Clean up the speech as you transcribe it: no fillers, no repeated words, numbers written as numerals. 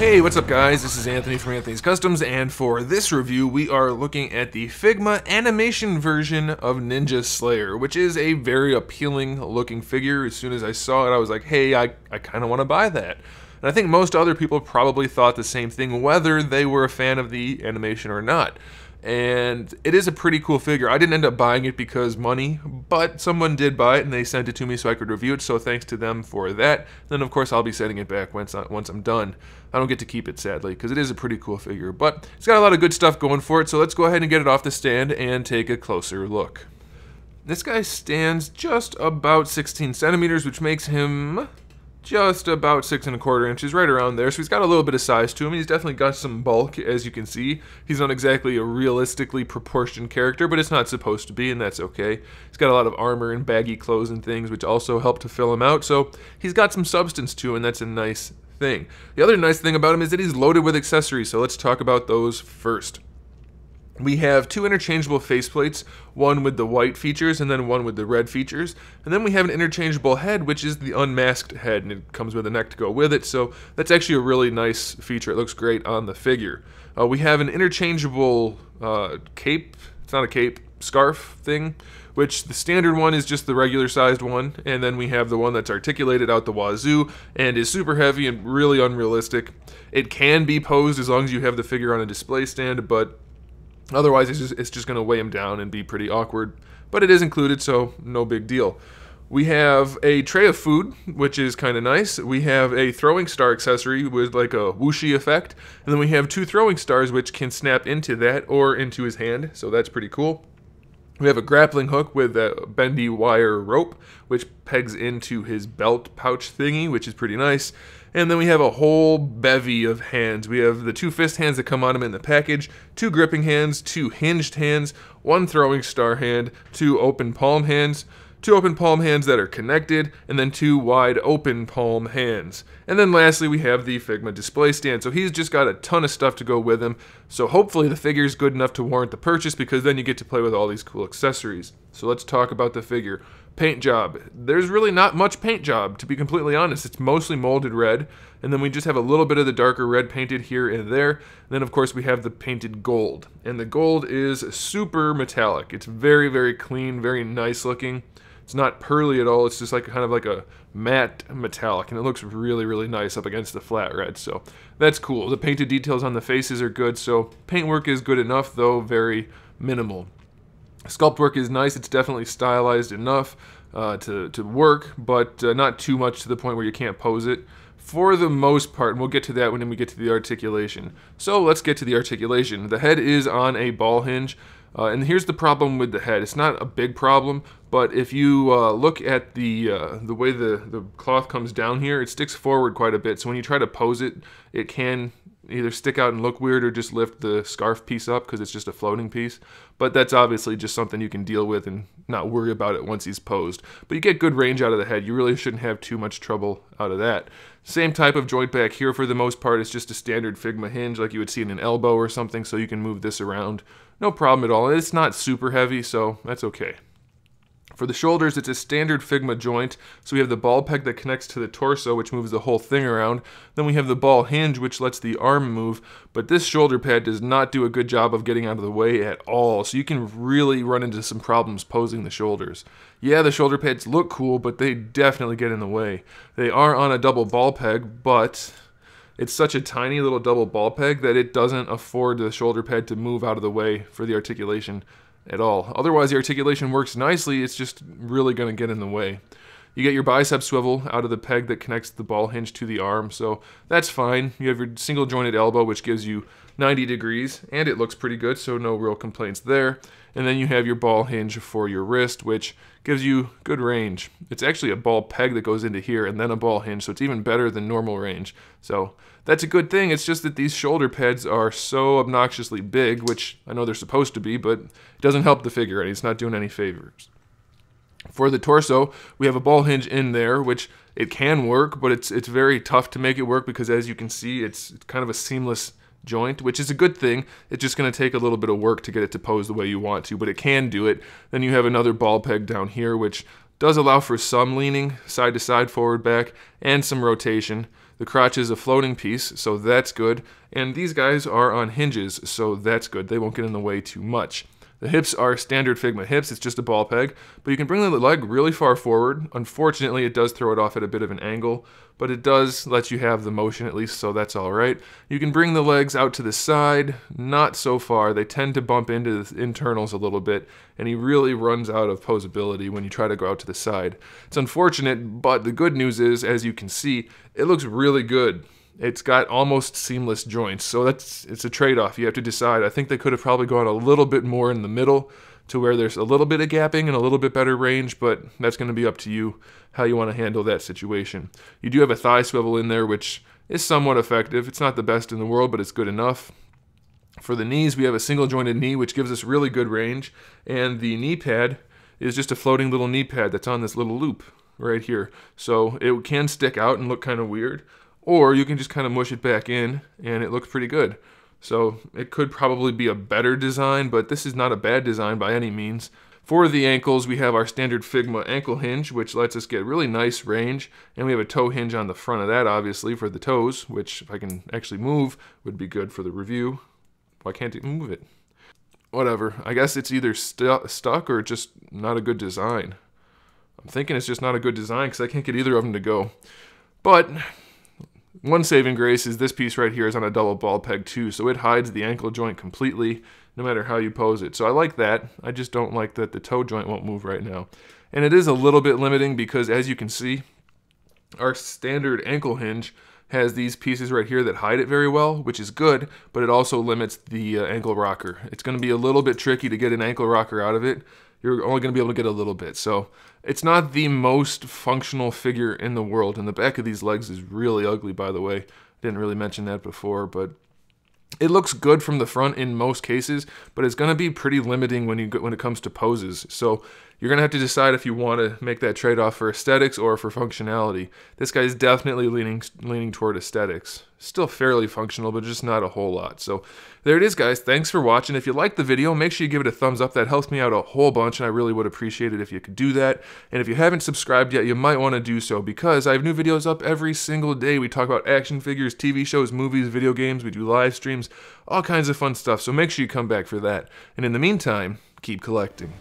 Hey, what's up guys? This is Anthony from Anthony's Customs, and for this review we are looking at the Figma animation version of Ninja Slayer, which is a very appealing looking figure. As soon as I saw it I was like, hey, I kind of want to buy that. And I think most other people probably thought the same thing, whether they were a fan of the animation or not. And it is a pretty cool figure. I didn't end up buying it because money, but someone did buy it and they sent it to me so I could review it, so thanks to them for that. Then of course I'll be sending it back once I'm done. I don't get to keep it sadly, because it is a pretty cool figure, but it's got a lot of good stuff going for it, so let's go ahead and get it off the stand and take a closer look. This guy stands just about 16 centimeters, which makes him just about 6 1/4 inches, right around there. So he's got a little bit of size to him. He's definitely got some bulk, as you can see. He's not exactly a realistically proportioned character, but it's not supposed to be, and that's okay. He's got a lot of armor and baggy clothes and things, which also help to fill him out. So he's got some substance to him, and that's a nice thing. The other nice thing about him is that he's loaded with accessories, so let's talk about those first. We have two interchangeable faceplates, one with the white features and then one with the red features. And then we have an interchangeable head, which is the unmasked head, and it comes with a neck to go with it, so that's actually a really nice feature. It looks great on the figure. We have an interchangeable cape, it's not a cape, scarf thing, which the standard one is just the regular sized one, and then we have the one that's articulated out the wazoo and is super heavy and really unrealistic. It can be posed as long as you have the figure on a display stand, but otherwise it's just going to weigh him down and be pretty awkward. But it is included, so no big deal. We have a tray of food, which is kind of nice. We have a throwing star accessory with like a whooshy effect, and then we have two throwing stars which can snap into that or into his hand, so that's pretty cool. We have a grappling hook with a bendy wire rope, which pegs into his belt pouch thingy, which is pretty nice. And then we have a whole bevy of hands. We have the two fist hands that come on him in the package, two gripping hands, two hinged hands, one throwing star hand, two open palm hands, two open palm hands that are connected, and then two wide open palm hands. And then lastly we have the Figma display stand. So he's just got a ton of stuff to go with him. So hopefully the figure is good enough to warrant the purchase, because then you get to play with all these cool accessories. So let's talk about the figure. Paint job. There's really not much paint job, to be completely honest. It's mostly molded red, and then we just have a little bit of the darker red painted here and there. And then of course we have the painted gold. And the gold is super metallic. It's very, very clean, very nice looking. It's not pearly at all, it's just like kind of like a matte metallic, and it looks really, really nice up against the flat red, so that's cool. The painted details on the faces are good, so paint work is good enough, though very minimal. Sculpt work is nice, it's definitely stylized enough to work, but not too much to the point where you can't pose it. For the most part, and we'll get to that when we get to the articulation. So let's get to the articulation. The head is on a ball hinge. And here's the problem with the head. It's not a big problem, but if you look at the way the cloth comes down here, it sticks forward quite a bit. So when you try to pose it, it can either stick out and look weird or just lift the scarf piece up because it's just a floating piece. But that's obviously just something you can deal with and not worry about it once he's posed. But you get good range out of the head. You really shouldn't have too much trouble out of that. Same type of joint back here for the most part. It's just a standard Figma hinge like you would see in an elbow or something, so you can move this around. No problem at all. It's not super heavy, so that's okay. For the shoulders, it's a standard Figma joint. So we have the ball peg that connects to the torso, which moves the whole thing around. Then we have the ball hinge, which lets the arm move. But this shoulder pad does not do a good job of getting out of the way at all. So you can really run into some problems posing the shoulders. Yeah, the shoulder pads look cool, but they definitely get in the way. They are on a double ball peg, but it's such a tiny little double ball peg that it doesn't afford the shoulder pad to move out of the way for the articulation at all. Otherwise, the articulation works nicely, it's just really going to get in the way. You get your bicep swivel out of the peg that connects the ball hinge to the arm, so that's fine. You have your single jointed elbow, which gives you 90 degrees, and it looks pretty good, so no real complaints there. And then you have your ball hinge for your wrist, which gives you good range. It's actually a ball peg that goes into here and then a ball hinge, so it's even better than normal range. So that's a good thing. It's just that these shoulder pads are so obnoxiously big, which I know they're supposed to be, but it doesn't help the figure any. It's not doing any favors. For the torso, we have a ball hinge in there, which it can work, but it's very tough to make it work because, as you can see, it's kind of a seamless joint, which is a good thing. It's just going to take a little bit of work to get it to pose the way you want to, but it can do it. Then you have another ball peg down here, which does allow for some leaning side to side, forward, back, and some rotation. The crotch is a floating piece, so that's good. And these guys are on hinges, so that's good. They won't get in the way too much. The hips are standard Figma hips, it's just a ball peg, but you can bring the leg really far forward. Unfortunately, it does throw it off at a bit of an angle, but it does let you have the motion at least, so that's all right. You can bring the legs out to the side, not so far. They tend to bump into the internals a little bit, and he really runs out of posability when you try to go out to the side. It's unfortunate, but the good news is, as you can see, it looks really good. It's got almost seamless joints, so it's a trade-off. You have to decide. I think they could have probably gone a little bit more in the middle to where there's a little bit of gapping and a little bit better range, but that's going to be up to you how you want to handle that situation. You do have a thigh swivel in there, which is somewhat effective. It's not the best in the world, but it's good enough. For the knees, we have a single jointed knee, which gives us really good range, and the knee pad is just a floating little knee pad that's on this little loop right here. So it can stick out and look kind of weird, or you can just kind of mush it back in and it looks pretty good. So it could probably be a better design, but this is not a bad design by any means. For the ankles, we have our standard Figma ankle hinge, which lets us get really nice range, and we have a toe hinge on the front of that, obviously, for the toes, which if I can actually move would be good for the review. Why can't it move it? Whatever. I guess it's either stuck or just not a good design. I'm thinking it's just not a good design because I can't get either of them to go. But one saving grace is this piece right here is on a double ball peg too, so it hides the ankle joint completely no matter how you pose it. So I like that. I just don't like that the toe joint won't move right now. And it is a little bit limiting because, as you can see, our standard ankle hinge has these pieces right here that hide it very well, which is good, but it also limits the ankle rocker. It's going to be a little bit tricky to get an ankle rocker out of it. You're only going to be able to get a little bit. So it's not the most functional figure in the world. And the back of these legs is really ugly, by the way. Didn't really mention that before, but it looks good from the front in most cases, but it's going to be pretty limiting when it comes to poses. So you're going to have to decide if you want to make that trade-off for aesthetics or for functionality. This guy's definitely leaning toward aesthetics. Still fairly functional, but just not a whole lot. So there it is, guys. Thanks for watching. If you liked the video, make sure you give it a thumbs up. That helps me out a whole bunch, and I really would appreciate it if you could do that. And if you haven't subscribed yet, you might want to do so because I have new videos up every single day. We talk about action figures, TV shows, movies, video games. We do live streams, all kinds of fun stuff. So make sure you come back for that. And in the meantime, keep collecting.